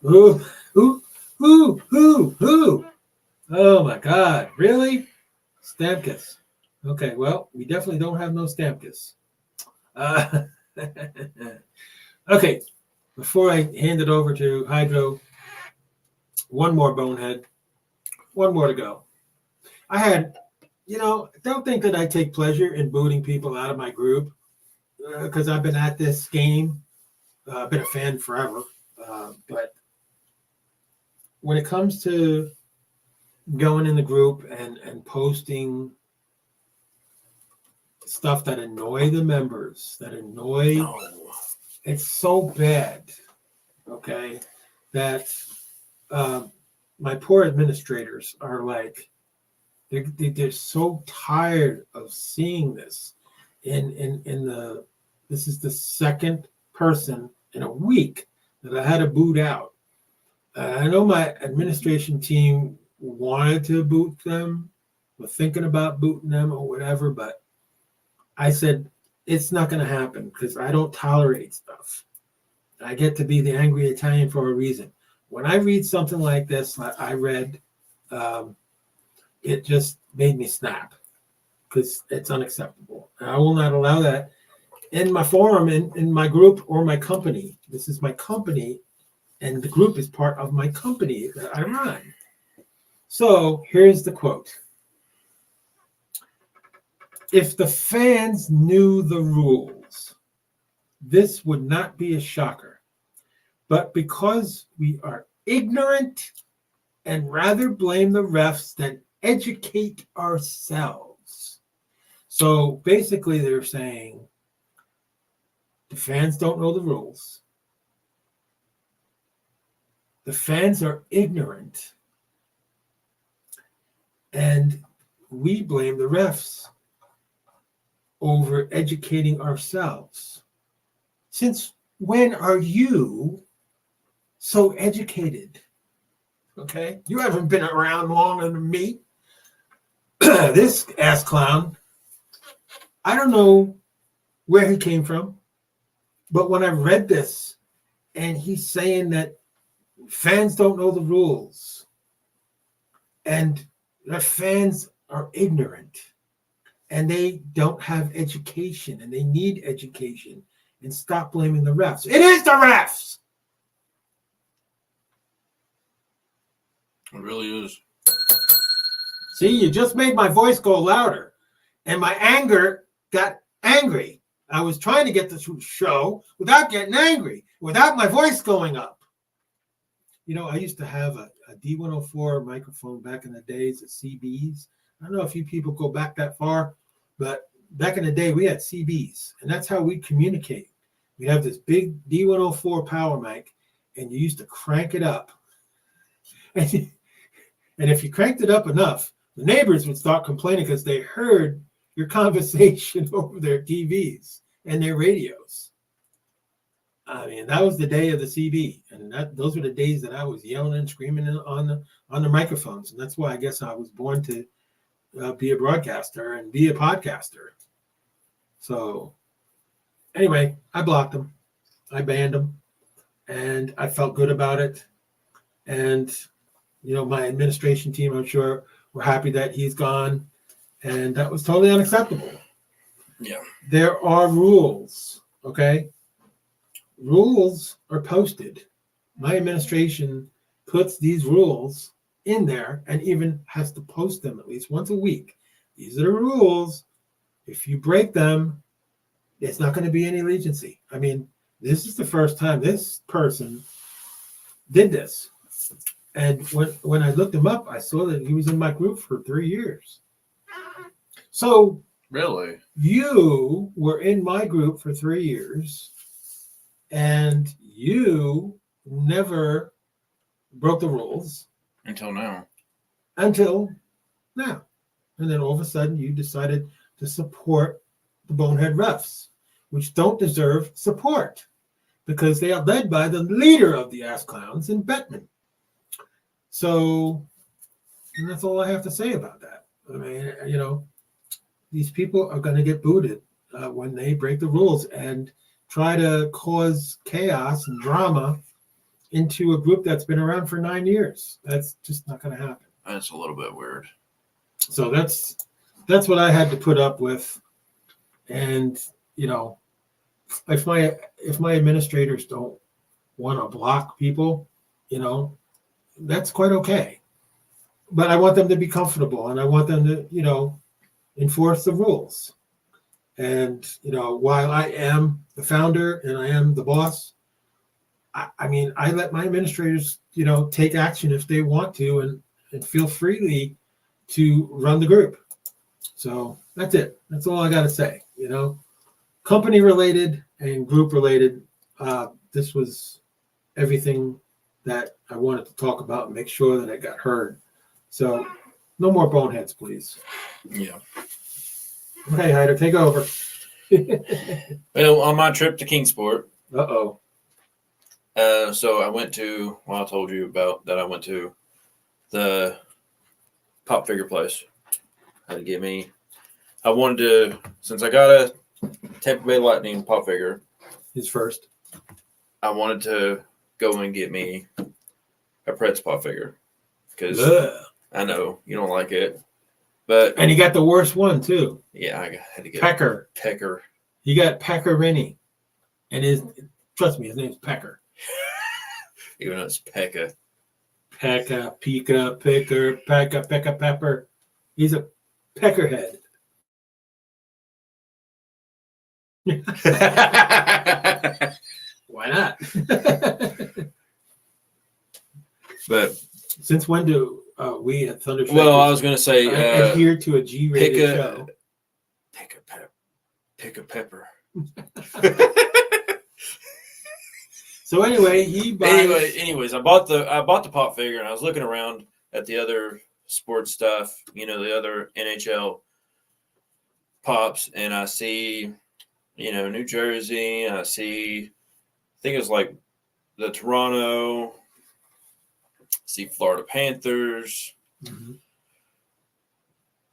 Who? Oh my God! Really? Stamkos. Okay, well, we definitely don't have no Stamkos. Okay, before I hand it over to Hydro, one more bonehead. One more to go. I had, don't think that I take pleasure in booting people out of my group because I've been at this game. I've been a fan forever. But when it comes to going in the group and posting stuff that annoy the members, it's so bad, okay, that my poor administrators are like, they're so tired of seeing this. This is the second person in a week that I had to boot out. I know my administration team wanted to boot them, were thinking about booting them or whatever, but I said, it's not going to happen because I don't tolerate stuff. I get to be the angry Italian for a reason. When I read something like this, I read, it just made me snap because it's unacceptable. And I will not allow that in my forum, in my group, or my company. This is my company, and the group is part of my company that I run. So here's the quote. If the fans knew the rules, this would not be a shocker. But because we are ignorant and rather blame the refs than educate ourselves. So basically they're saying the fans don't know the rules. The fans are ignorant. And we blame the refs over educating ourselves. Since when are you so educated? Okay, you haven't been around longer than me. This ass clown, I don't know where he came from, but when I read this and he's saying that fans don't know the rules and the fans are ignorant and they don't have education and they need education, and stop blaming the refs. It is the refs. It really is. See, you just made my voice go louder and my anger got angry. I was trying to get this show without getting angry, without my voice going up. I used to have a D104 microphone back in the days of CBs. I don't know if you people go back that far, but back in the day, we had CBs, and that's how we communicate. We have this big D104 power mic, and you used to crank it up. And if you cranked it up enough, the neighbors would start complaining because they heard your conversation over their TVs and their radios. I mean, that was the day of the CB, and those were the days that I was yelling and screaming on the microphones, and that's why I guess I was born to be a broadcaster and be a podcaster. So anyway, I blocked them, I banned them, and I felt good about it. And, my administration team, I'm sure, were happy that he's gone. And that was totally unacceptable. Yeah. There are rules, okay? Rules are posted. My administration puts these rules in there and even has to post them at least once a week. These are the rules. If you break them, it's not going to be any leniency. I mean, this is the first time this person did this. And when I looked him up, I saw that he was in my group for 3 years. So Really? you were in my group for 3 years, and you never broke the rules Until now. until now. And then all of a sudden you decided to support the Bonehead Refs, which don't deserve support because they are led by the leader of the Ass Clowns in Bettman. So and that's all I have to say about that. I mean, these people are going to get booted when they break the rules and try to cause chaos and drama into a group that's been around for 9 years. That's just not going to happen. That's a little bit weird. So that's what I had to put up with. And if my administrators don't want to block people, that's quite okay. But I want them to be comfortable, and I want them to enforce the rules. And while I am the founder and I am the boss, I mean, I let my administrators take action if they want to, and feel freely to run the group. So that's it. That's all I got to say. Company related and group related. This was everything that I wanted to talk about and make sure that I got heard. So no more boneheads, please. Yeah. Okay, Hyder, take over. Well, on my trip to Kingsport. Uh-oh. So I went to, I told you about that I went to the pop figure place. Had to get me, I wanted to, since I got a Tampa Bay Lightning pop figure. His first. I wanted to go and get me a Pretz pop figure. Because I know you don't like it. And he got the worst one, too. Yeah, I had to get Pecker. He got Pecker Rennie. And trust me, his name's Pecker. Even though it's Pekka. Pekka, Pika, Picker, Pekka, Pekka, Pepper. He's a peckerhead. Why not? But since when do we at Thunder Strikers I was going to say adhere to a G-rated show? Pick a pepper. So anyway, anyways, I bought the pop figure, and I was looking around at the other sports stuff, the other NHL pops, and I see, New Jersey, and I think it's like the Toronto, see Florida Panthers. Mm-hmm.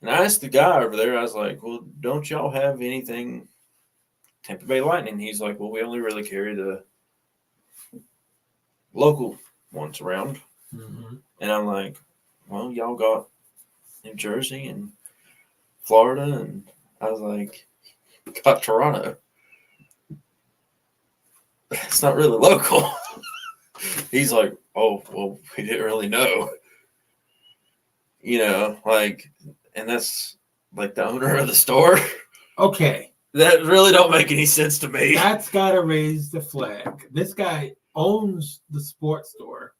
And I asked the guy over there, I was like, well, don't y'all have anything Tampa Bay Lightning? He's like, well, we only really carry the local ones around. Mm-hmm. And I'm like, well, y'all got New Jersey and Florida. And I was like, got Toronto. It's not really local. He's like, oh, well, we didn't really know. And that's like the owner of the store. Okay. That really don't make any sense to me. That's got to raise the flag. This guy owns the sports store.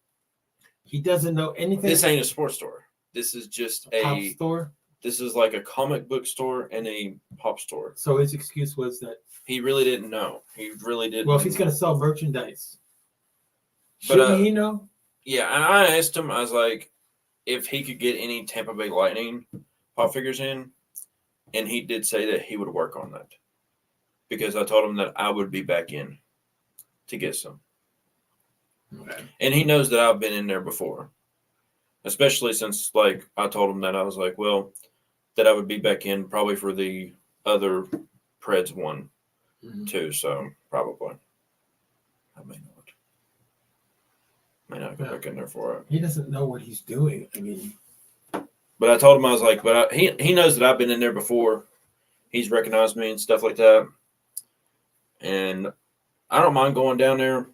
He doesn't know anything. This ain't a sports store. This is just a pop store. This is like a comic book store and a pop store. So his excuse was that he really didn't know. He really didn't. Well, if he's going to sell merchandise, but shouldn't he know? Yeah, and I asked him. I was like, if he could get any Tampa Bay Lightning pop figures in, and he did say that he would work on that because I told him that I would be back in to get some. Okay. And he knows that I've been in there before, especially since, like, I told him that I was like, well, that I would be back in probably for the other Preds one, too. So probably I may not. May not go back in there for it. He doesn't know what he's doing. I mean, But I told him, I was like, he knows that I've been in there before. He's recognized me and stuff like that. And I don't mind going down there,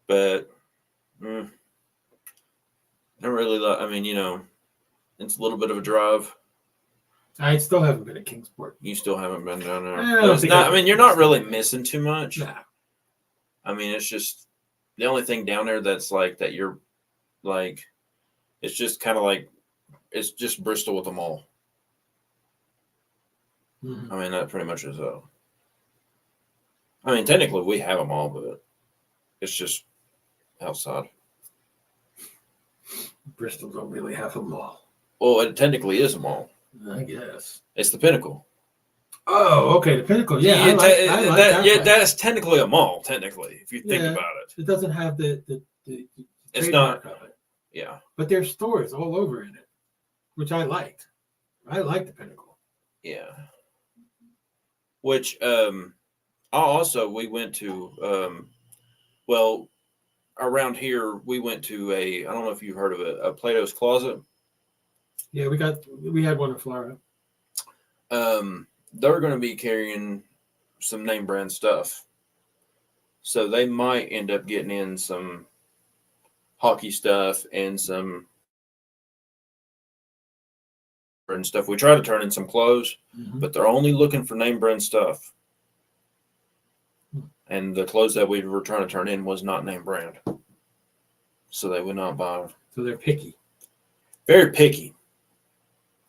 but I really I mean, it's a little bit of a drive. I still haven't been at Kingsport. You still haven't been down there. I mean, you're not really missing too much. Nah. I mean, it's just the only thing down there that's like that you're like, it's just kind of like, it's just Bristol with a mall. Mm-hmm. I mean, that pretty much is it. I mean, technically we have a mall, but it's just outside. Bristol don't really have a mall. Well, it technically is a mall. I guess. It's the Pinnacle. Oh, okay, the Pinnacle. Yeah, I like that. That's technically a mall. Technically, if you think about it, it doesn't have the it's not. Of it. Yeah, but there's stores all over in it, which I liked. I like the Pinnacle. Yeah. Which we went to around here we went to I don't know if you've heard of it, a Plato's Closet. Yeah, we had one in Florida. They're going to be carrying some name brand stuff, so they might end up getting in some hockey stuff and some brand stuff. We try to turn in some clothes, but they're only looking for name brand stuff. And the clothes that we were trying to turn in was not name brand, so they would not buy. So they're picky. Very picky.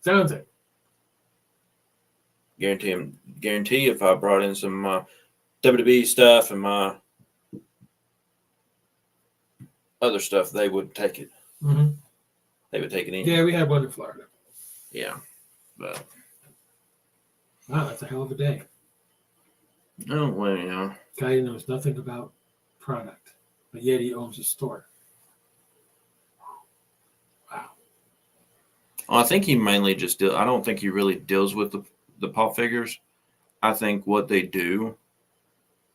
Sounds it. Guarantee if I brought in some WWE stuff and my other stuff, they would take it. Mm-hmm. They would take it in. Yeah, we had one in Florida. Yeah, but wow, that's a hell of a day. No, well, Guy knows nothing about product, but yet he owns a store. Wow. Well, I think he mainly just I don't think he really deals with the pop figures. I think what they do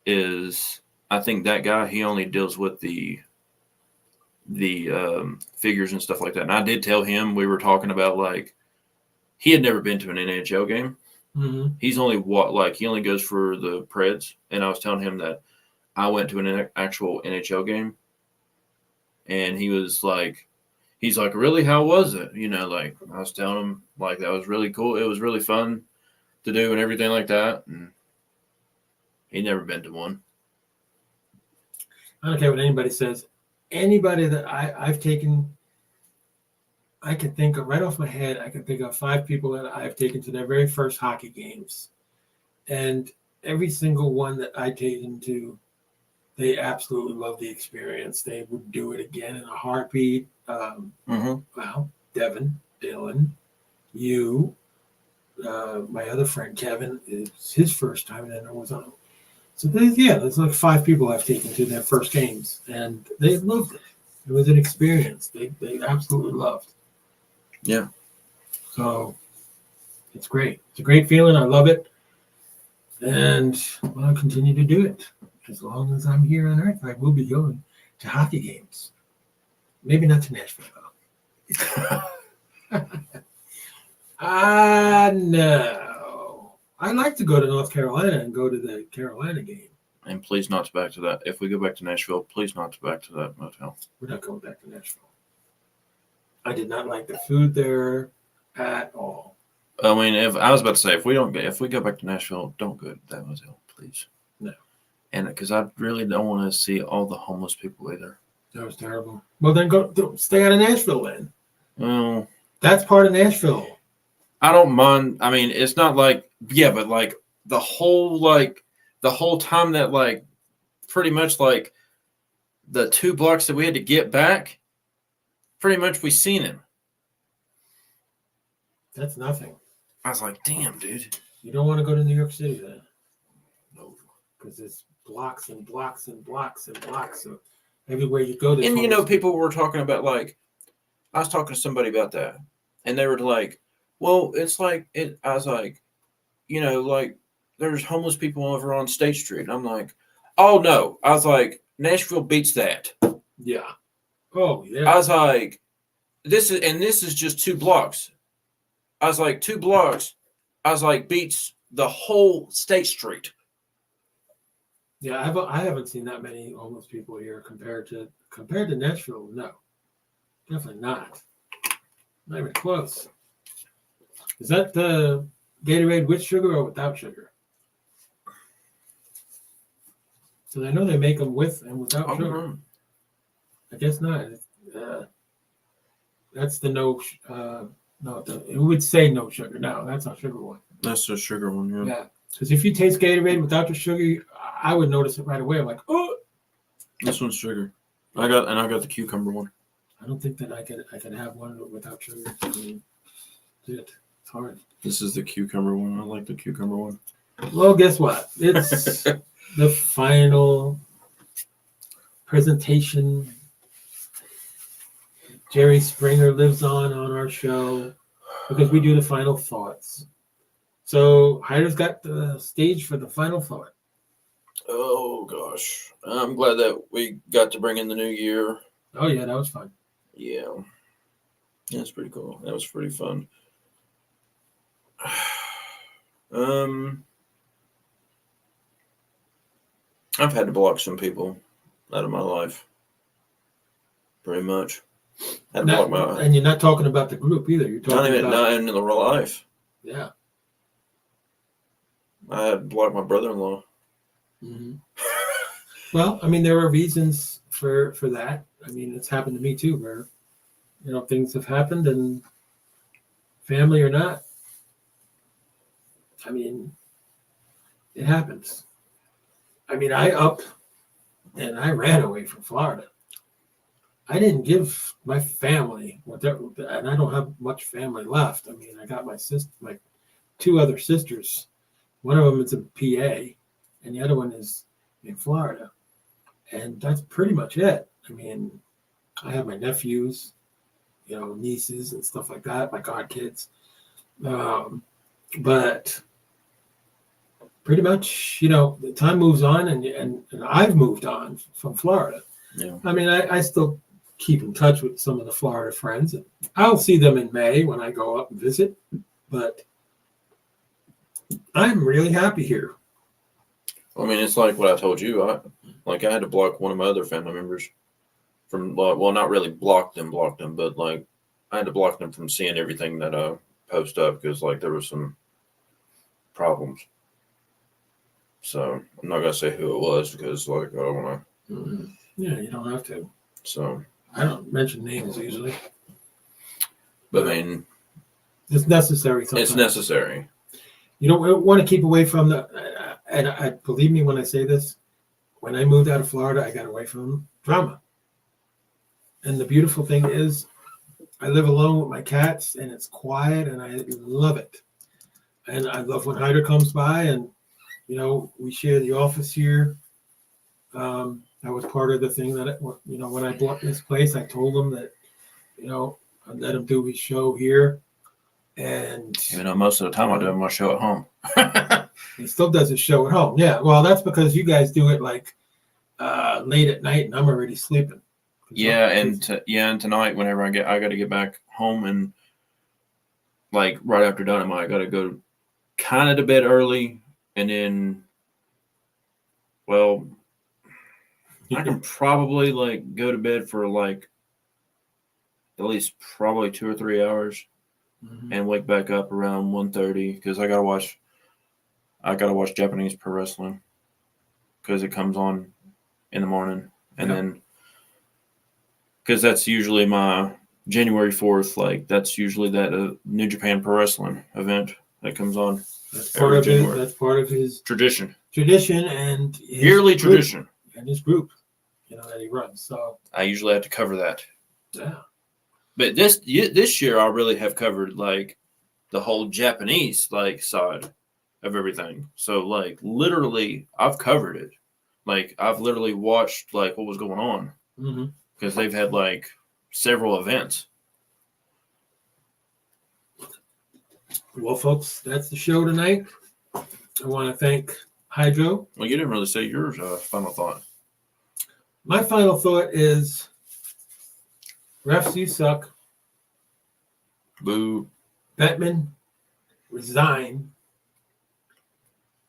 is, I think that guy, he only deals with the figures and stuff like that. And I did tell him, we were talking about, like, he had never been to an NHL game. Mm-hmm. He's only he only goes for the Preds. And I was telling him that I went to an actual NHL game, and he's like, really, how was it? Like, I was telling him, like, that was really cool. It was really fun to do and everything like that. And he'd never been to one. I don't care what anybody says. Anybody that I've taken, I can think of right off my head, I can think of 5 people that I've taken to their very first hockey games. And every single one that I taken to, they absolutely love the experience. They would do it again in a heartbeat. Well, Devin, Dylan, you, my other friend Kevin, it's his first time, and then there was on. So there's like 5 people I've taken to their first games, and they loved it. It was an experience. They absolutely loved. Yeah. So it's great. It's a great feeling. I love it, and I'll continue to do it as long as I'm here on Earth. I will be going to hockey games. Maybe not to Nashville though. No. I like to go to North Carolina and go to the Carolina game. And please not back to that. If we go back to Nashville, please not back to that motel. We're not going back to Nashville. I did not like the food there at all. I mean, if I was about to say, if we go back to Nashville, don't go to that motel, please. No. And because I really don't want to see all the homeless people either. That was terrible. Well, then stay out of Nashville then. Well, that's part of Nashville. I don't mind. I mean, it's not like, yeah, but like the whole time that, like, pretty much like the 2 blocks that we had to get back, pretty much we seen him. That's nothing. I was like, damn, dude. You don't want to go to New York City then. No. Because it's blocks and blocks and blocks and blocks. So everywhere you go, there's and people were talking about, like, I was talking to somebody about that, and they were like, well, it's like it. I was like, like, there's homeless people over on State Street. And I'm like, oh no. I was like, Nashville beats that. Yeah. Oh I yeah. was like, this is just 2 blocks. I was like, 2 blocks. I was like, beats the whole State Street. Yeah, I haven't seen that many homeless people here compared to Nashville. No, definitely not. Not even close. Is that the Gatorade with sugar or without sugar? So I know they make them with and without I don't sugar. know. I guess not. That's the no. No, it would say no sugar. No, that's not sugar one. That's the sugar one, yeah. Yeah, because if you taste Gatorade without the sugar, I would notice it right away. I'm like, oh. This one's sugar. I got the cucumber one. I don't think that I could have one without sugar. I mean, it's hard. This is the cucumber one. I like the cucumber one. Well, guess what? It's the final presentation. Jerry Springer lives on our show because we do the final thoughts. So Hyder's got the stage for the final thought. Oh gosh, I'm glad that we got to bring in the new year. Oh yeah, that was fun. Yeah, that's pretty cool. That was pretty fun. I've had to block some people out of my life. Pretty much. Had to block my. And you're not talking about the group either. You're talking Not in the real life. Yeah. I had to block my brother-in-law. Mm-hmm. Well, I mean, there are reasons for that. I mean, it's happened to me too, where things have happened, and family or not, I mean, it happens. I mean, I up and I ran away from Florida. I didn't give my family and I don't have much family left. I mean, I got my 2 other sisters. One of them is a PA, and the other one is in Florida, and that's pretty much it. I mean, I have my nephews, nieces and stuff like that, my godkids, but pretty much, the time moves on, and I've moved on from Florida. Yeah. I mean, I still keep in touch with some of the Florida friends. And I'll see them in May when I go up and visit, but I'm really happy here. I mean, it's like what I told you. I had to block one of my other family members from, well, not really block them, but like I had to block them from seeing everything that I post up because like there was some problems. So I'm not gonna say who it was because like I don't want to. Mm-hmm. Yeah, you don't have to. So I don't mention names usually, but I mean, it's necessary. Sometimes. It's necessary. You don't want to keep away from and I believe me when I say this. When I moved out of Florida, I got away from drama. And the beautiful thing is, I live alone with my cats, and it's quiet, and I love it. And I love when Hyder comes by, and we share the office here. That was part of the thing that when I bought this place, I told him that I'd let him do his show here. And most of the time I do my show at home. He still does his show at home. Yeah, well, that's because you guys do it like late at night, and I'm already sleeping. Yeah, and tonight, whenever I got to get back home, and like right after Dynamite, I got to go kind of to bed early, and then, well, I can probably like go to bed for like at least probably 2 or 3 hours. Mm-hmm. And wake back up around 1:30 because I gotta watch Japanese pro wrestling because it comes on in the morning, and then because that's usually my January 4th, like that's usually that New Japan Pro Wrestling event that comes on. That's part of it. That's part of his tradition and his yearly tradition and his group, that he runs. So I usually have to cover that. Yeah. But this year, I really have covered like the whole Japanese like side of everything. So like literally, I've covered it. Like I've literally watched like what was going on because they've had like several events. Well, folks, that's the show tonight. I want to thank Hydro. Well, you didn't really say yours final thought. My final thought is, refs, you suck. Boo. Bettman, resign.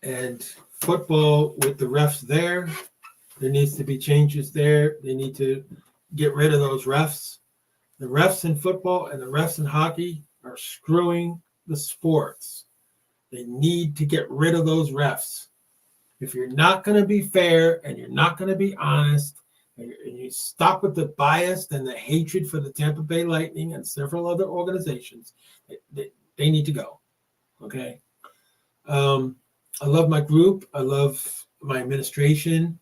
And football, with the refs there needs to be changes there. They need to get rid of those refs. The refs in football and the refs in hockey are screwing the sports. They need to get rid of those refs. If you're not going to be fair and you're not going to be honest, and you stop with the bias and the hatred for the Tampa Bay Lightning and several other organizations, they need to go. Okay. I love my group. I love my administration.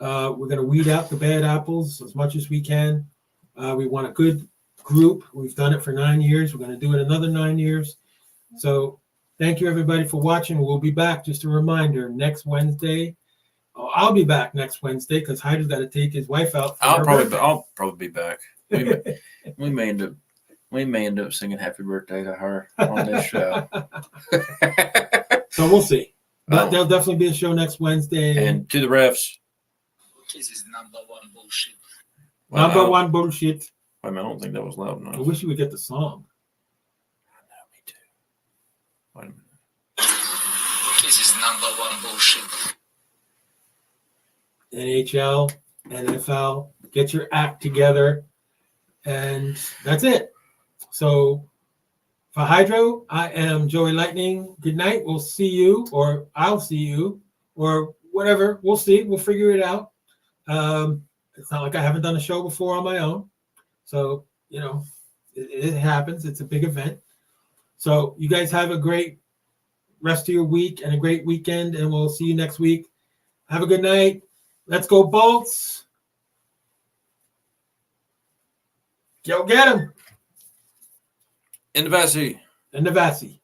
We're going to weed out the bad apples as much as we can. We want a good group. We've done it for 9 years. We're going to do it another 9 years. So thank you, everybody, for watching. We'll be back. Just a reminder, next Wednesday. Oh, I'll be back next Wednesday because Hyder's got to take his wife out. I'll probably be back. We may end up singing "Happy Birthday" to her on this show. So we'll see. But there'll definitely be a show next Wednesday. And to the refs, this is number one bullshit. Number one bullshit. I mean, I don't think that was loud enough. I wish you would get the song. Me too. Wait a minute. This is number one bullshit. NHL, NFL, get your act together. And that's it. So for Hydro, I am Joey Lightning. Good night. We'll see you, or I'll see you, or whatever. We'll see. We'll figure it out. It's not like I haven't done a show before on my own. So, it happens. It's a big event. So you guys have a great rest of your week and a great weekend, and we'll see you next week. Have a good night. Let's go Bolts. Go get him. In the Vassie. And the Vassie.